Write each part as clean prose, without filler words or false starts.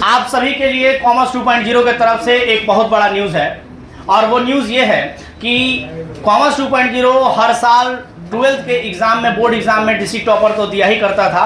आप सभी के लिए कॉमर्स 2.0 के तरफ से एक बहुत बड़ा न्यूज़ है और वो न्यूज़ ये है कि कॉमर्स 2.0 हर साल 12th के एग्ज़ाम में, बोर्ड एग्ज़ाम में डिस्ट्रिक्ट टॉपर तो दिया ही करता था,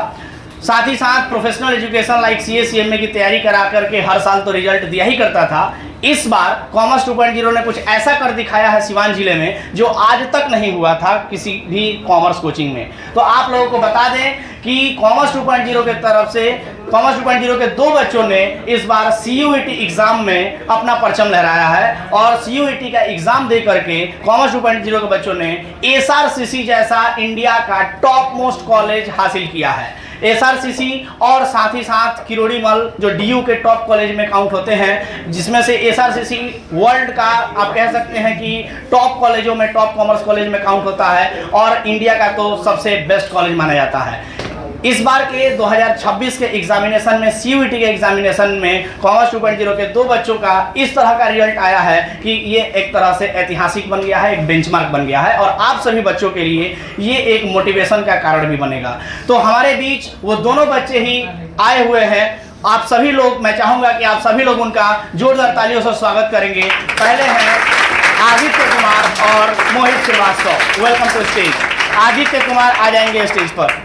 साथ ही साथ प्रोफेशनल एजुकेशन लाइक CA-CMA की तैयारी करा करके हर साल तो रिजल्ट दिया ही करता था। इस बार कॉमर्स 2.0 ने कुछ ऐसा कर दिखाया है सिवान जिले में जो आज तक नहीं हुआ था किसी भी कॉमर्स कोचिंग में। तो आप लोगों को बता दें कि कॉमर्स 2.0 के तरफ से कॉमर्स 2.0 के 2 बच्चों ने इस बार CUET एग्जाम में अपना परचम लहराया है और CUET का एग्जाम दे करके कॉमर्स 2.0 के बच्चों ने SRCC जैसा इंडिया का टॉप मोस्ट कॉलेज हासिल किया है। SRCC और साथ ही साथ किरोड़ी मल जो DU के टॉप कॉलेज में काउंट होते हैं, जिसमें से SRCC वर्ल्ड का आप कह सकते हैं कि टॉप कॉलेजों में, टॉप कॉमर्स कॉलेज में काउंट होता है और इंडिया का तो सबसे बेस्ट कॉलेज माना जाता है। इस बार के 2026 के एग्जामिनेशन में, CUET के एग्जामिनेशन में कॉमर्स 2.0 के 2 बच्चों का इस तरह का रिजल्ट आया है कि ये एक तरह से ऐतिहासिक बन गया है, एक बेंचमार्क बन गया है और आप सभी बच्चों के लिए ये एक मोटिवेशन का कारण भी बनेगा। तो हमारे बीच वो दोनों बच्चे ही आए हुए हैं। आप सभी लोग, मैं चाहूँगा कि आप सभी लोग उनका जोरदार तालियों से स्वागत करेंगे। पहले हैं आदित्य कुमार और Mohit Srivastava. Welcome to stage. Aditya Kumar आ जाएंगे स्टेज पर।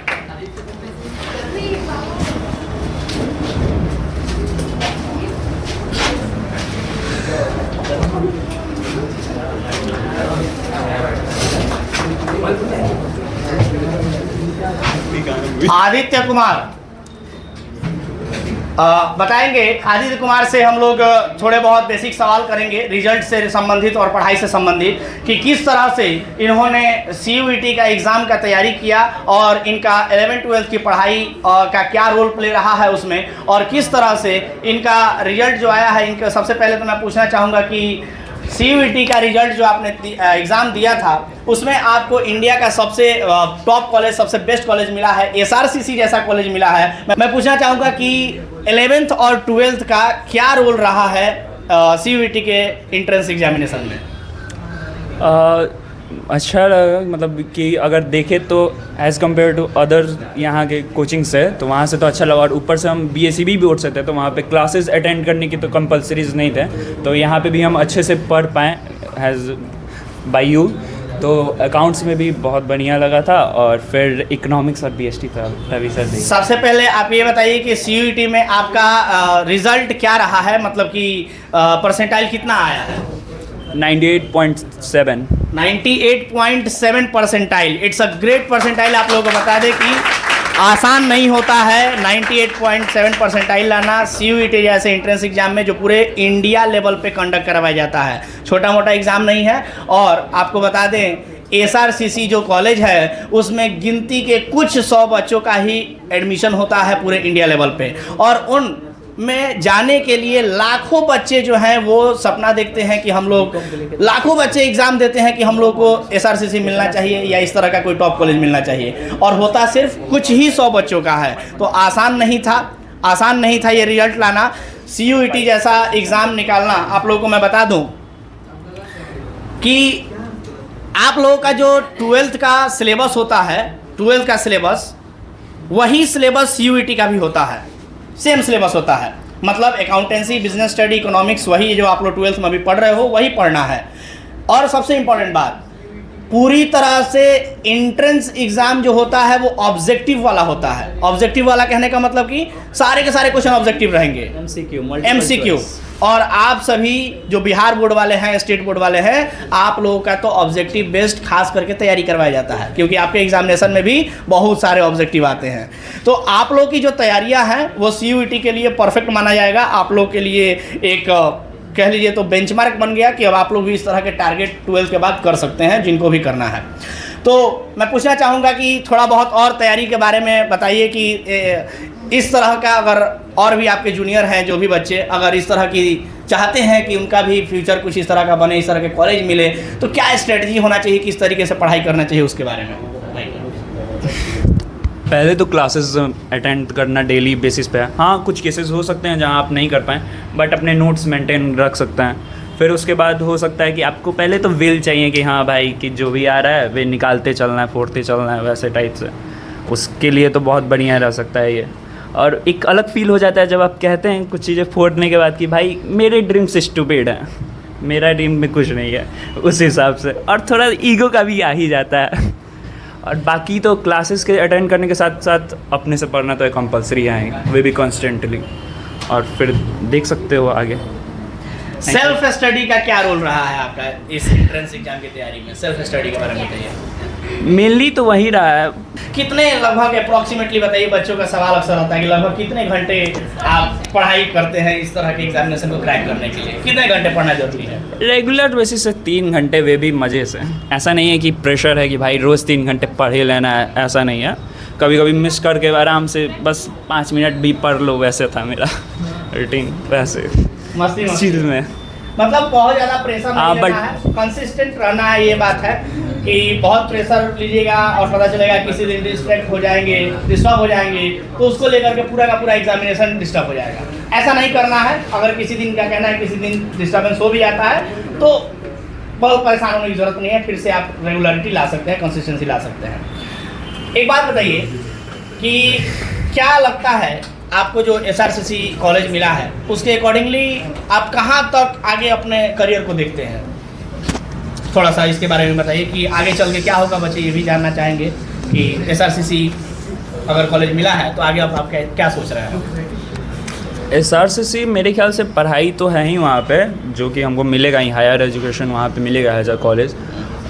आदित्य कुमार बताएंगे। आदित्य कुमार से हम लोग थोड़े बहुत बेसिक सवाल करेंगे रिजल्ट से संबंधित और पढ़ाई से संबंधित कि किस तरह से इन्होंने CUET का एग्ज़ाम का तैयारी किया और इनका 11th-12th की पढ़ाई का क्या रोल प्ले रहा है उसमें, और किस तरह से इनका रिजल्ट जो आया है। इनका सबसे पहले तो मैं पूछना चाहूँगा कि CUET का रिजल्ट जो आपने एग्ज़ाम दिया था उसमें आपको इंडिया का सबसे टॉप कॉलेज, सबसे बेस्ट कॉलेज मिला है, SRCC जैसा कॉलेज मिला है। मैं पूछना चाहूँगा कि 11th और 12th का क्या रोल रहा है CUET के एंट्रेंस एग्जामिनेशन में? अच्छा लगा, मतलब कि अगर देखें तो एज़ कम्पेयर टू अदर यहाँ के कोचिंग से तो वहाँ से तो अच्छा लगा। और ऊपर से हम BSc बोर्ड से थे तो वहाँ पे क्लासेस अटेंड करने की तो कंपलसरीज नहीं थे, तो यहाँ पे भी हम अच्छे से पढ़ पाएँ एज बाय यू। तो अकाउंट्स में भी बहुत बढ़िया लगा था और फिर इकोनॉमिक्स और BST था रवि सर। सबसे पहले आप ये बताइए कि CUET में आपका रिजल्ट क्या रहा है, मतलब कि परसेंटाइल कितना आया है? 98.7 98.7 percentile. It's a great percentile. आप लोगों को बता दें कि आसान नहीं होता है 98.7 परसेंटाइल लाना CUET जैसे एंट्रेंस एग्जाम में जो पूरे इंडिया लेवल पे कंडक्ट करवाया जाता है। छोटा मोटा एग्ज़ाम नहीं है। और आपको बता दें SRCC जो कॉलेज है उसमें गिनती के कुछ 100 बच्चों का ही एडमिशन होता है पूरे इंडिया लेवल पे, और उन में जाने के लिए लाखों बच्चे जो हैं वो सपना देखते हैं कि हम लोग, लाखों बच्चे एग्ज़ाम देते हैं कि हम लोग को SRCC मिलना चाहिए या इस तरह का कोई टॉप कॉलेज मिलना चाहिए, और होता सिर्फ कुछ ही 100 बच्चों का है। तो आसान नहीं था ये रिजल्ट लाना, CUET जैसा एग्ज़ाम निकालना। आप लोगों को मैं बता दूं कि आप लोगों का जो 12th का सिलेबस होता है, 12th का सिलेबस वही सिलेबस CUET का भी होता है, सेम सिलेबस होता है। मतलब अकाउंटेंसी, बिजनेस स्टडी, इकोनॉमिक्स, वही जो आप लोग 12th में अभी पढ़ रहे हो वही पढ़ना है। और सबसे इम्पॉर्टेंट बात, पूरी तरह से एंट्रेंस एग्ज़ाम जो होता है वो ऑब्जेक्टिव वाला होता है। ऑब्जेक्टिव वाला कहने का मतलब कि सारे के सारे क्वेश्चन ऑब्जेक्टिव रहेंगे, MCQ। और आप सभी जो बिहार बोर्ड वाले हैं, स्टेट बोर्ड वाले हैं, आप लोगों का तो ऑब्जेक्टिव बेस्ड खास करके तैयारी करवाया जाता है, क्योंकि आपके एग्जामिनेशन में भी बहुत सारे ऑब्जेक्टिव आते हैं। तो आप लोगों की जो तैयारियां हैं वो CUET के लिए परफेक्ट माना जाएगा। आप लोग के लिए एक कह लीजिए तो बेंचमार्क बन गया कि अब आप लोग भी इस तरह के टारगेट 12th के बाद कर सकते हैं जिनको भी करना है। तो मैं पूछना चाहूँगा कि थोड़ा बहुत और तैयारी के बारे में बताइए कि इस तरह का, अगर और भी आपके जूनियर हैं जो भी बच्चे अगर इस तरह की चाहते हैं कि उनका भी फ्यूचर कुछ इस तरह का बने, इस तरह के कॉलेज मिले, तो क्या स्ट्रेटजी होना चाहिए, किस तरीके से पढ़ाई करना चाहिए, उसके बारे में? पहले तो क्लासेस अटेंड करना डेली बेसिस पे है। हाँ, कुछ केसेस हो सकते हैं जहाँ आप नहीं कर पाएँ, बट अपने नोट्स मेंटेन रख सकते हैं। फिर उसके बाद हो सकता है कि आपको पहले तो विल चाहिए कि हाँ भाई कि जो भी आ रहा है वे निकालते चलना है, फोड़ते चलना है, वैसे टाइप से। उसके लिए तो बहुत बढ़िया रह सकता है ये। और एक अलग फील हो जाता है जब आप कहते हैं कुछ चीज़ें फोड़ने के बाद कि भाई मेरे ड्रीम्स स्टूपिड हैं, मेरा ड्रीम में कुछ नहीं है उस हिसाब से, और थोड़ा ईगो का भी आ ही जाता है। और बाकी तो क्लासेस के अटेंड करने के साथ साथ अपने से पढ़ना तो कंपलसरी है, वे भी कॉन्स्टेंटली, और फिर देख सकते हो आगे। सेल्फ स्टडी का क्या रोल रहा है आपका इस एंट्रेंस एग्जाम की तैयारी में? सेल्फ स्टडी के बारे में बताइए। मेनली तो वही रहा है। कितने लगभग अप्रॉक्सीमेटली बताइए, बच्चों का सवाल अक्सर आता है कि लगभग कितने घंटे आप पढ़ाई करते हैं इस तरह के एग्जामिनेशन को क्रैक करने के लिए? कितने घंटे पढ़ना जरूरी है? रेगुलर बेसिस से 3 घंटे, वे भी मज़े से। ऐसा नहीं है कि प्रेशर है कि भाई रोज़ 3 घंटे पढ़ ही लेना है, ऐसा नहीं है। कभी कभी मिस करके आराम से बस 5 मिनट भी पढ़ लो, वैसे था मेरा रूटीन। वैसे मस्ती चीज़ में मतलब बहुत ज़्यादा प्रेशर नहीं but- लेना है, कंसिस्टेंट रहना है। ये बात है कि बहुत प्रेशर लीजिएगा और पता चलेगा किसी दिन डिस्ट्रैक्ट हो जाएंगे, डिस्टर्ब हो जाएंगे, तो उसको लेकर के पूरा का पूरा एग्जामिनेशन डिस्टर्ब हो जाएगा। ऐसा नहीं करना है। अगर किसी दिन क्या कहना है, किसी दिन डिस्टर्बेंस हो भी जाता है तो बहुत परेशान होने की जरूरत नहीं है, फिर से आप रेगुलरिटी ला सकते हैं, कंसिस्टेंसी ला सकते हैं। एक बात बताइए कि क्या लगता है आपको जो SRCC कॉलेज मिला है उसके अकॉर्डिंगली आप कहाँ तक आगे अपने करियर को देखते हैं? थोड़ा सा इसके बारे में बताइए कि आगे चल के क्या होगा। बच्चे ये भी जानना चाहेंगे कि SRCC अगर कॉलेज मिला है तो आगे आप क्या सोच रहे हैं? SRCC मेरे ख्याल से पढ़ाई तो है ही वहाँ पे, जो कि हमको मिलेगा ही, हायर एजुकेशन वहाँ पे मिलेगा एज अ कॉलेज।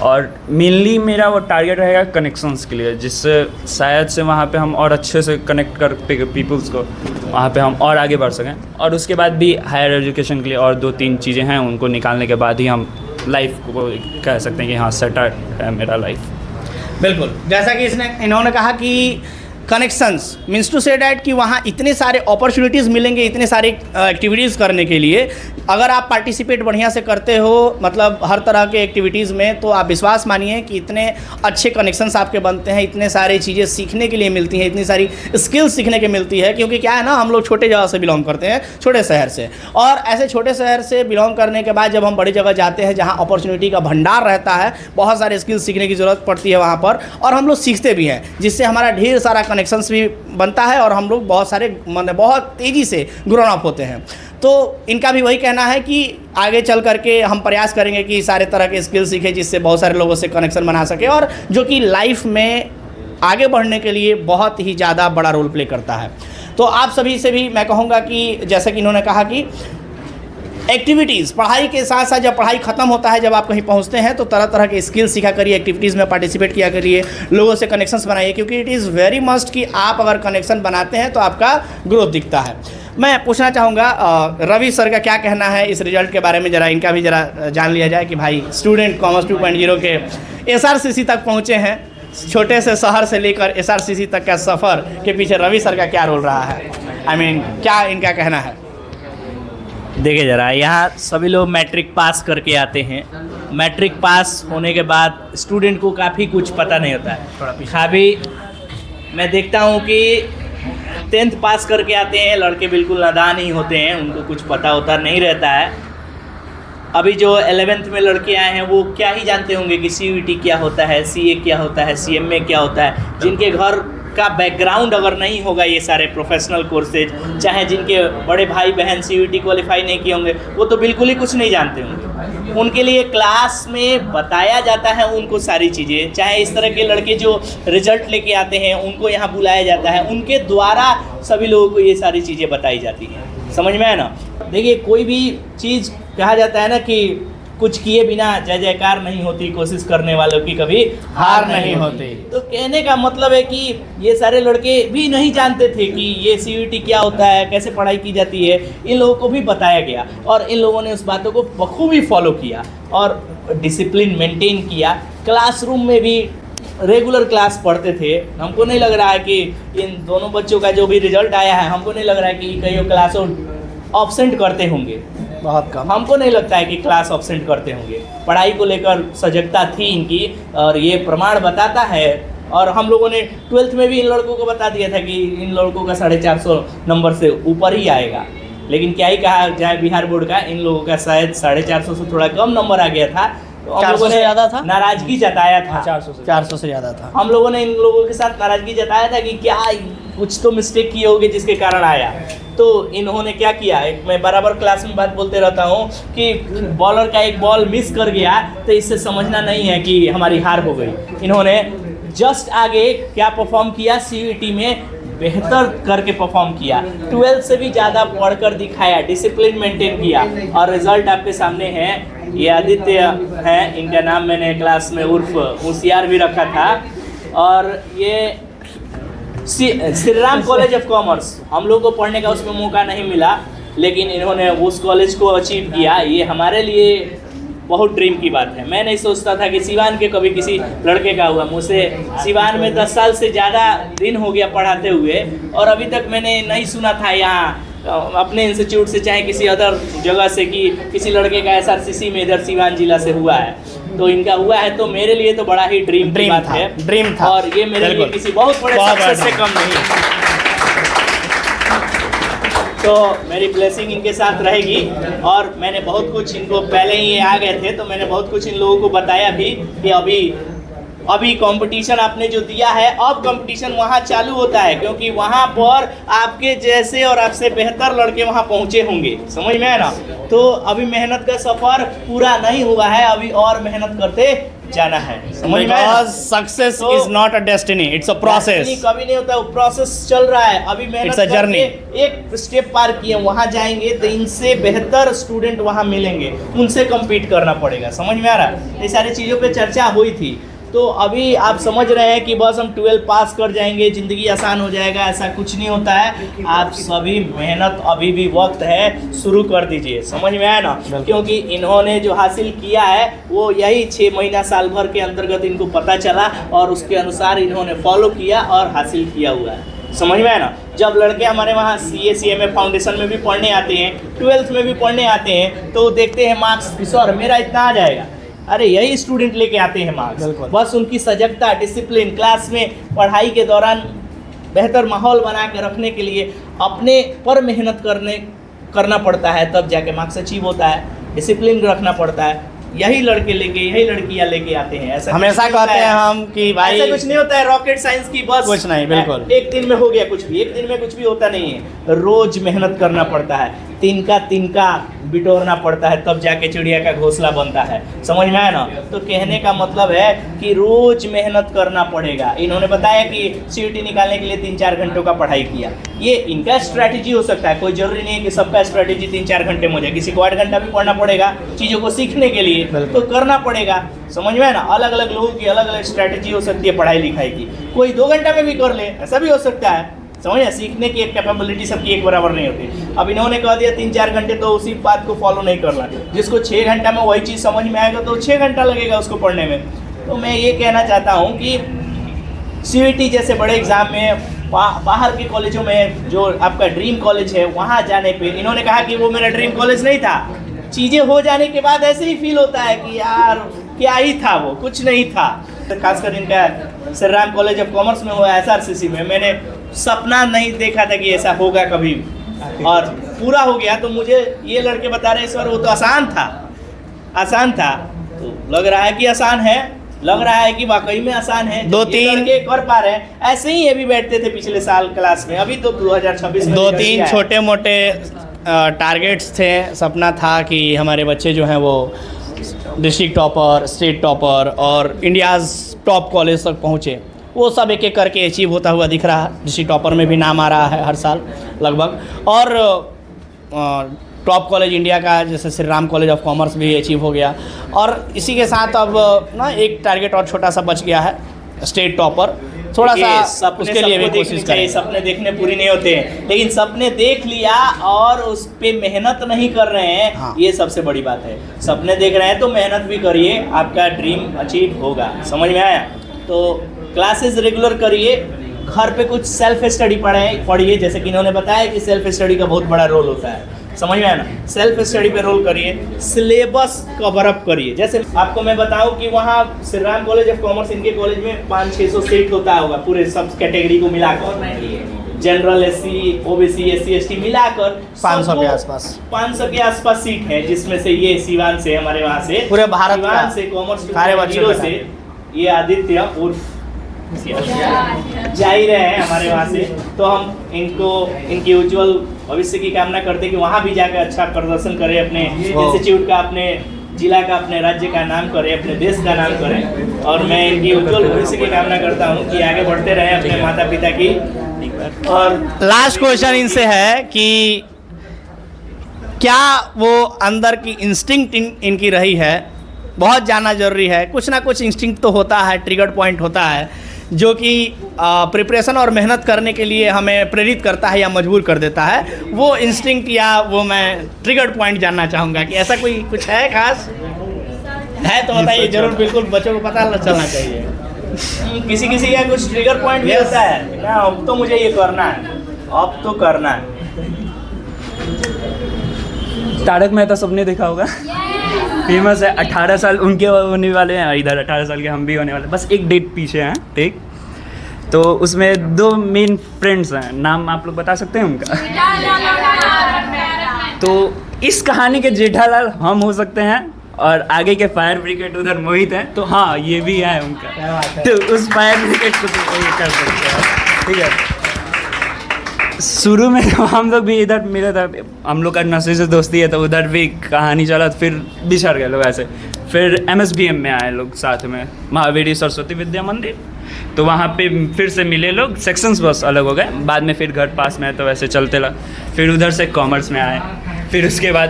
और मेनली मेरा वो टारगेट रहेगा कनेक्शंस के लिए, जिससे शायद से वहाँ पे हम और अच्छे से कनेक्ट कर पीपल्स को, वहाँ पे हम और आगे बढ़ सकें। और उसके बाद भी हायर एजुकेशन के लिए और 2-3 चीज़ें हैं, उनको निकालने के बाद ही हम लाइफ को कह सकते हैं कि हाँ सेटल है मेरा लाइफ। बिल्कुल, जैसा कि इन्होंने कहा कि connections means to say that कि वहाँ इतने सारे अपॉर्चुनिटीज़ मिलेंगे, इतने सारे एक्टिविटीज़ करने के लिए। अगर आप पार्टिसिपेट बढ़िया से करते हो, मतलब हर तरह के एक्टिविटीज़ में, तो आप विश्वास मानिए कि इतने अच्छे कनेक्शंस आपके बनते हैं, इतने सारी चीज़ें सीखने के लिए मिलती हैं, इतनी सारी स्किल्स सीखने के मिलती है। क्योंकि क्या है ना, हम लोग छोटे जगह से बिलोंग करते हैं, छोटे शहर से, और ऐसे छोटे शहर से बिलोंग करने के बाद जब हम बड़ी जगह जाते हैं जहाँ अपॉर्चुनिटी का भंडार रहता है, बहुत सारे स्किल्स सीखने की ज़रूरत पड़ती है वहाँ पर, और हम लोग सीखते भी हैं, जिससे हमारा ढेर सारा कनेक्शंस भी बनता है और हम लोग बहुत सारे बहुत तेज़ी से ग्रोन अप होते हैं। तो इनका भी वही कहना है कि आगे चल करके हम प्रयास करेंगे कि सारे तरह के स्किल सीखें, जिससे बहुत सारे लोगों से कनेक्शन बना सके, और जो कि लाइफ में आगे बढ़ने के लिए बहुत ही ज़्यादा बड़ा रोल प्ले करता है। तो आप सभी से भी मैं कहूँगा कि जैसा कि इन्होंने कहा कि एक्टिविटीज़, पढ़ाई के साथ साथ जब पढ़ाई ख़त्म होता है, जब आप कहीं पहुंचते हैं, तो तरह तरह के स्किल सीखा करिए, एक्टिविटीज़ में पार्टिसिपेट किया करिए, लोगों से कनेक्शंस बनाइए, क्योंकि इट इज़ वेरी मस्ट कि आप अगर कनेक्शन बनाते हैं तो आपका ग्रोथ दिखता है। मैं पूछना चाहूँगा रवि सर का क्या कहना है इस रिजल्ट के बारे में, ज़रा इनका भी ज़रा जान लिया जाए कि भाई स्टूडेंट कॉमर्स 2.0 के SRCC तक पहुँचे हैं, छोटे से शहर से लेकर SRCC तक का सफ़र के पीछे रवि सर का क्या रोल रहा है, क्या इनका कहना है? देखिए ज़रा, यहाँ सभी लोग मैट्रिक पास करके आते हैं। मैट्रिक पास होने के बाद स्टूडेंट को काफ़ी कुछ पता नहीं होता है। काफ़ी मैं देखता हूँ कि 10th पास करके आते हैं लड़के, बिल्कुल नादान ही होते हैं, उनको कुछ पता होता नहीं रहता है। अभी जो 11th में लड़के आए हैं वो क्या ही जानते होंगे कि CUET क्या होता है, CA क्या होता है, CMA क्या होता है। जिनके घर का बैकग्राउंड अगर नहीं होगा ये सारे प्रोफेशनल कोर्सेज, चाहे जिनके बड़े भाई बहन CUET क्वालिफाई नहीं किए होंगे, वो तो बिल्कुल ही कुछ नहीं जानते होंगे। उनके लिए क्लास में बताया जाता है उनको सारी चीज़ें। चाहे इस तरह के लड़के जो रिजल्ट लेके आते हैं उनको यहाँ बुलाया जाता है, उनके द्वारा सभी लोगों को ये सारी चीज़ें बताई जाती हैं। समझ में है ना? देखिए, कोई भी चीज़ कहा जाता है ना कि कुछ किए बिना जय जयकार नहीं होती, कोशिश करने वालों की कभी हार नहीं होती। तो कहने का मतलब है कि ये सारे लड़के भी नहीं जानते थे कि ये CUET क्या होता है, कैसे पढ़ाई की जाती है। इन लोगों को भी बताया गया और इन लोगों ने उस बातों को बखूबी फॉलो किया और डिसिप्लिन मेंटेन किया। क्लासरूम में भी रेगुलर क्लास पढ़ते थे। हमको नहीं लग रहा है कि इन दोनों बच्चों का जो भी रिजल्ट आया है, हमको नहीं लग रहा है कि कई क्लासों ऑब्सेंट करते होंगे, बहुत कम। हमको नहीं लगता है कि क्लास ऑब्सेंट करते होंगे। पढ़ाई को लेकर सजगता थी इनकी और ये प्रमाण बताता है। और हम लोगों ने 12th में भी इन लड़कों को बता दिया था कि इन लड़कों का 450 नंबर से ऊपर ही आएगा, लेकिन क्या ही कहा जाए, बिहार बोर्ड का इन लोगों का शायद 450 से थोड़ा कम नंबर आ गया था। तो हम लोगों ने ज़्यादा था, नाराज़गी जताया था। 400 से ज़्यादा था। हम लोगों ने इन लोगों के साथ नाराज़गी जताया था कि क्या कुछ तो मिस्टेक किए होंगे जिसके कारण आया। तो इन्होंने क्या किया, एक मैं बराबर क्लास में बात बोलते रहता हूँ कि बॉलर का एक बॉल मिस कर गया तो इससे समझना नहीं है कि हमारी हार हो गई। इन्होंने जस्ट आगे क्या परफॉर्म किया, CUET में बेहतर करके परफॉर्म किया, 12 से भी ज़्यादा पढ़कर दिखाया, डिसिप्लिन मेंटेन किया और रिजल्ट आपके सामने है। ये आदित्य हैं, इनका नाम मैंने क्लास में उर्फ होशियार भी रखा था। और ये Shri Ram college of commerce, हम लोग को पढ़ने का उसमें मौका नहीं मिला, लेकिन इन्होंने उस कॉलेज को अचीव किया। ये हमारे लिए बहुत ड्रीम की बात है। मैं नहीं सोचता था कि सिवान के कभी किसी लड़के का हुआ। मुझसे सिवान में 10 साल से ज़्यादा दिन हो गया पढ़ाते हुए, और अभी तक मैंने नहीं सुना था यहाँ अपने इंस्टीट्यूट से चाहे किसी अदर जगह से कि किसी लड़के का SRCC में इधर सिवान जिला से हुआ है। तो इनका हुआ है तो मेरे लिए तो बड़ा ही ड्रीम की बात है, ड्रीम था। और ये मेरे लिए किसी बहुत बड़े सक्सेस से कम नहीं। तो मेरी ब्लेसिंग इनके साथ रहेगी। और मैंने बहुत कुछ इनको, पहले ही ये आ गए थे तो मैंने बहुत कुछ इन लोगों को बताया भी कि अभी कंपटीशन आपने जो दिया है, अब कंपटीशन वहाँ चालू होता है, क्योंकि वहाँ पर आपके जैसे और आपसे बेहतर लड़के वहाँ पहुँचे होंगे। समझ में है ना? तो अभी मेहनत का सफ़र पूरा नहीं हुआ है, अभी और मेहनत करते जाना है। समझ में? Success is not a destiny, it's a process. कभी नहीं होता, वो प्रोसेस चल रहा है। अभी मेहनत It's a journey. एक स्टेप पार किए, वहाँ जाएंगे तो इनसे बेहतर स्टूडेंट वहाँ मिलेंगे, उनसे कम्पीट करना पड़ेगा। समझ में आ रहा है? ये सारी चीज़ों पे चर्चा हुई थी। तो अभी आप समझ रहे हैं कि बस हम 12 पास कर जाएंगे, ज़िंदगी आसान हो जाएगा, ऐसा कुछ नहीं होता है। आप सभी मेहनत, अभी भी वक्त है, शुरू कर दीजिए। समझ में आया ना? क्योंकि इन्होंने जो हासिल किया है वो यही 6 महीना साल भर के अंतर्गत इनको पता चला और उसके अनुसार इन्होंने फॉलो किया और हासिल किया हुआ है। समझ में आया ना? जब लड़के हमारे वहाँ CA CMA फाउंडेशन में भी पढ़ने आते हैं, 12th में भी पढ़ने आते हैं, तो देखते हैं मार्क्स, सर मेरा इतना आ जाएगा। अरे यही स्टूडेंट लेके आते हैं मार्क्स, बस उनकी सजगता, डिसिप्लिन, क्लास में पढ़ाई के दौरान बेहतर माहौल बना के रखने के लिए अपने पर मेहनत करना पड़ता है, तब जाके मार्क्स अचीव होता है। डिसिप्लिन रखना पड़ता है। यही लड़के लेके, यही लड़कियां लेके आते हैं। ऐसा हमेशा कहते हैं हम कि भाई ऐसा कुछ नहीं होता है रॉकेट साइंस की, बस कुछ नहीं, बिल्कुल एक दिन में हो गया कुछ भी, एक दिन में कुछ भी होता नहीं है। रोज मेहनत करना पड़ता है, तिनका बिटोरना पड़ता है, तब जाके चिड़िया का घोंसला बनता है। समझ में आया ना? तो कहने का मतलब है कि रोज मेहनत करना पड़ेगा। इन्होंने बताया कि CUET निकालने के लिए 3-4 घंटों का पढ़ाई किया। ये इनका स्ट्रैटेजी हो सकता है, कोई जरूरी नहीं है कि सबका स्ट्रैटेजी 3-4 घंटे में हो जाए। किसी को 8 घंटा भी पढ़ना पड़ेगा चीज़ों को सीखने के लिए, तो करना पड़ेगा। समझ में है ना? अलग अलग लोगों की अलग अलग स्ट्रैटेजी हो सकती है पढ़ाई लिखाई की। कोई 2 घंटा में भी कर ले, ऐसा भी हो सकता है। समझ, सीखने की एक कैपेबिलिटी सबकी एक बराबर नहीं होती। अब इन्होंने कह दिया 3-4 घंटे, तो उसी बात को फॉलो नहीं करना। जिसको 6 घंटा में वही चीज़ समझ में आएगा तो 6 घंटा लगेगा उसको पढ़ने में। तो मैं ये कहना चाहता हूँ कि CUET जैसे बड़े एग्ज़ाम में बाहर के कॉलेजों में जो आपका ड्रीम कॉलेज है वहाँ जाने पे, इन्होंने कहा कि वो मेरा ड्रीम कॉलेज नहीं था। चीज़ें हो जाने के बाद ऐसे ही फील होता है कि यार क्या ही था, वो कुछ नहीं था। खासकर इनका Shri Ram college of commerce में हुआ, SRCC में, मैंने सपना नहीं देखा था कि ऐसा होगा कभी, और पूरा हो गया। तो मुझे ये लड़के बता रहे सर वो तो आसान था। तो लग रहा है कि आसान है, लग रहा है कि वाकई में आसान है। 2-3 लड़के कर पा रहे हैं। ऐसे ही ये भी बैठते थे पिछले साल क्लास में, अभी तो 2026 में 2-3 छोटे मोटे टारगेट्स थे। सपना था कि हमारे बच्चे जो हैं वो डिस्ट्रिक्ट टॉपर, स्टेट टॉपर और इंडियाज़ टॉप कॉलेज तक पहुँचे। वो सब एक एक करके अचीव होता हुआ दिख रहा है। डिस्ट्रिक्ट टॉपर में भी नाम आ रहा है हर साल लगभग। और टॉप कॉलेज इंडिया का जैसे Shri Ram college of commerce भी अचीव हो गया। और इसी के साथ अब ना एक टारगेट और छोटा सा बच गया है, स्टेट टॉपर। थोड़ा सा उसके लिए भी कोशिश करें। सपने देखने पूरी नहीं होते हैं, लेकिन सपने देख लिया और उस पे मेहनत नहीं कर रहे हैं, हाँ। ये सबसे बड़ी बात है। सपने देख रहे हैं तो मेहनत भी करिए, आपका ड्रीम अचीव होगा। समझ में आया? तो क्लासेस रेगुलर करिए, घर पे कुछ सेल्फ स्टडी पढ़िए, जैसे कि इन्होंने बताया कि सेल्फ स्टडी का बहुत बड़ा रोल होता है। समझ में आया ना? सेल्फ स्टडी पे रोल करिए, सिलेबस कवर अप करिए। जैसे आपको मैं बताऊं कि वहाँ Shri Ram college of commerce, इनके कॉलेज में 500-600 सीट होता होगा पूरे सब कैटेगरी को मिलाकर, general, SC, OBC, SC, ST मिलाकर 500 के आसपास 500 के आसपास सीट है, जिसमें से ये सिवान से, हमारे वहाँ से पूरे भारत सिवान का से कॉमर्स सारे बच्चों से ये आदित्य उर्फ जा ही रहे हैं हमारे वहाँ से, तो हम इनको इनकी उज्जवल भविष्य की कामना करते हैं कि वहाँ भी जाकर अच्छा प्रदर्शन करें, अपने इंस्टीट्यूट का, अपने जिला का, अपने राज्य का नाम करें, अपने देश का नाम करें। और मैं इनकी उज्जवल भविष्य की कामना करता हूँ कि आगे बढ़ते रहें अपने माता पिता की। और लास्ट क्वेश्चन इनसे है कि क्या वो अंदर की इंस्टिंक्ट इनकी रही है, बहुत जानना जरूरी है। कुछ ना कुछ इंस्टिंक्ट तो होता है, ट्रिगर पॉइंट होता है जो कि प्रिपरेशन और मेहनत करने के लिए हमें प्रेरित करता है या मजबूर कर देता है। वो इंस्टिंक्ट या वो मैं ट्रिगर पॉइंट जानना चाहूँगा कि ऐसा कोई कुछ है खास है तो बताइए जरूर, बिल्कुल बच्चों को पता चलना चाहिए। किसी किसी का कुछ ट्रिगर पॉइंट भी होता है ना, अब तो मुझे ये करना है, अब तो करना है। तारक मेहता सबने देखा होगा, फेमस है। 18 साल उनके होने वाले हैं, इधर 18 साल के हम भी होने वाले, बस एक डेट पीछे हैं, ठीक। तो उसमें 2 मेन फ्रेंड्स हैं, नाम आप लोग बता सकते हैं उनका? तो इस कहानी के जेठालाल हम हो सकते हैं और आगे के फायर ब्रिगेड उधर मोहित हैं, तो हाँ ये भी है उनका, तो उस फायर ब्रिगेड को तो ये कर सकते हैं, ठीक है। शुरू में हम लोग भी इधर मिले थे, हम लोग का नशे से दोस्ती है, तो उधर भी कहानी चला, फिर बिछड़ गए लोग ऐसे। फिर MSBM में आए लोग साथ में, महावीर सरस्वती विद्या मंदिर, तो वहाँ पे फिर से मिले लोग, सेक्शंस बस अलग हो गए। बाद में फिर घर पास में है तो वैसे चलते लगा। फिर उधर से कॉमर्स में आए, फिर उसके बाद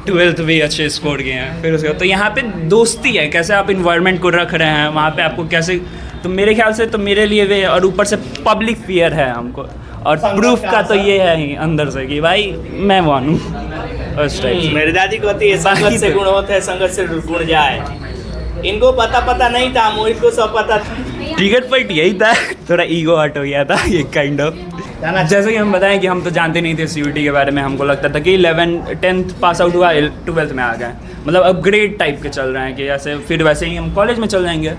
12th भी अच्छे स्कोर किए हैं। फिर उसके बाद तो यहाँ पे दोस्ती है, कैसे आप इन्वायरमेंट को रख रहे हैं वहाँ पे, आपको कैसे, तो मेरे ख्याल से तो मेरे लिए वे, और ऊपर से पब्लिक फियर है हमको, और प्रूफ का तो ये है ही अंदर से कि भाई मैं मानूँ उस टाइप से। मेरी दादी कहती है संगत से गुण होता है, संगत से गुण जाए। इनको पता नहीं था, मोहित को सब पता था। टिकट पॉइंट यही था, थोड़ा ईगो हर्ट हो गया था ये काइंड ऑफ। जैसे कि हम बताएं कि हम तो जानते नहीं थे CUET के बारे में, हमको लगता था कि 10th पास आउट हुआ, 12th में आ गए, मतलब अपग्रेड टाइप के चल रहे हैं कि ऐसे, फिर वैसे ही हम कॉलेज में चल जाएंगे।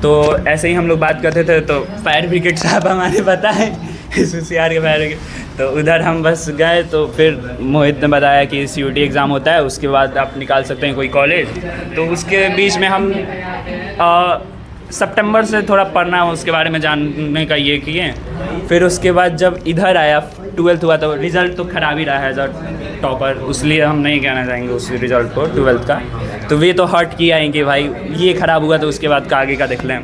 तो ऐसे ही हम लोग बात करते थे, तो फायर ब्रिगेड साहब हमारे बताए CCR के फायर ब्रिगेड, तो उधर हम बस गए। तो फिर मोहित ने बताया कि CUET एग्ज़ाम होता है, उसके बाद आप निकाल सकते हैं कोई कॉलेज। तो उसके बीच में हम सितंबर से थोड़ा पढ़ना है उसके बारे में जानने का ये किए। फिर उसके बाद जब इधर आया 12th हुआ, तो रिज़ल्ट तो ख़राब ही रहा है एज अ टॉपर, इसलिए हम नहीं कहना चाहेंगे उस रिज़ल्ट को 12th का। तो वे तो हर्ट किया है कि भाई ये ख़राब हुआ तो उसके बाद का आगे का देख लें।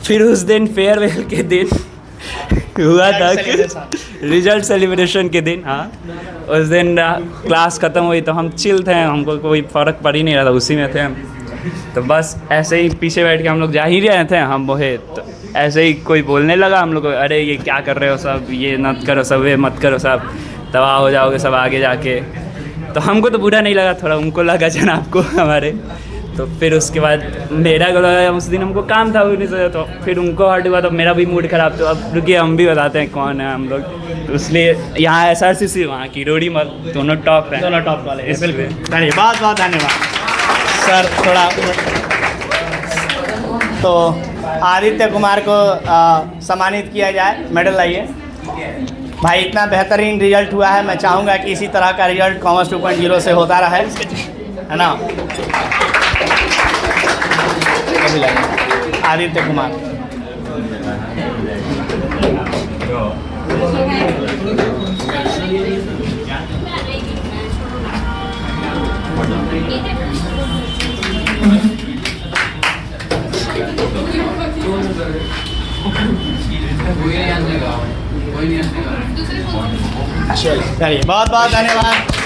फिर उस दिन फेयरवेल के दिन हुआ था कि रिजल्ट सेलिब्रेशन के दिन, हाँ उस दिन क्लास ख़त्म हुई तो हम चिल थे, हमको कोई फ़र्क पड़ ही नहीं रहा था, उसी में थे हम। तो बस ऐसे ही पीछे बैठ के हम लोग जा ही रहे थे, हम मोहित, तो ऐसे ही कोई बोलने लगा हम लोग को, अरे ये क्या कर रहे हो सब, ये मत करो सब, ये मत करो सब, तबाह हो जाओगे सब आगे जाके। तो हमको तो बुरा नहीं लगा, थोड़ा उनको लगा जनाब को हमारे। तो फिर उसके बाद मेरा को लगा, उस दिन हमको काम था नहीं सोचा, तो फिर उनको हर्ट हुआ, तो मेरा भी मूड ख़राब। तो अब रुकिए हम भी बताते हैं कौन है हम लोग। तो इसलिए यहाँ SRCC, वहाँ की रोड़ी मल, दोनों टॉप हैं, दोनों टॉप वाले। इसलिए धन्यवाद, बहुत बहुत धन्यवाद सर। थोड़ा तो आदित्य कुमार को सम्मानित किया जाए, मेडल लाइए। भाई इतना बेहतरीन रिजल्ट हुआ है, मैं चाहूँगा कि इसी तरह का रिजल्ट कॉमर्स 2.0 से होता रहे, है ना। आदित्य कुमार चलिए, बहुत बहुत धन्यवाद।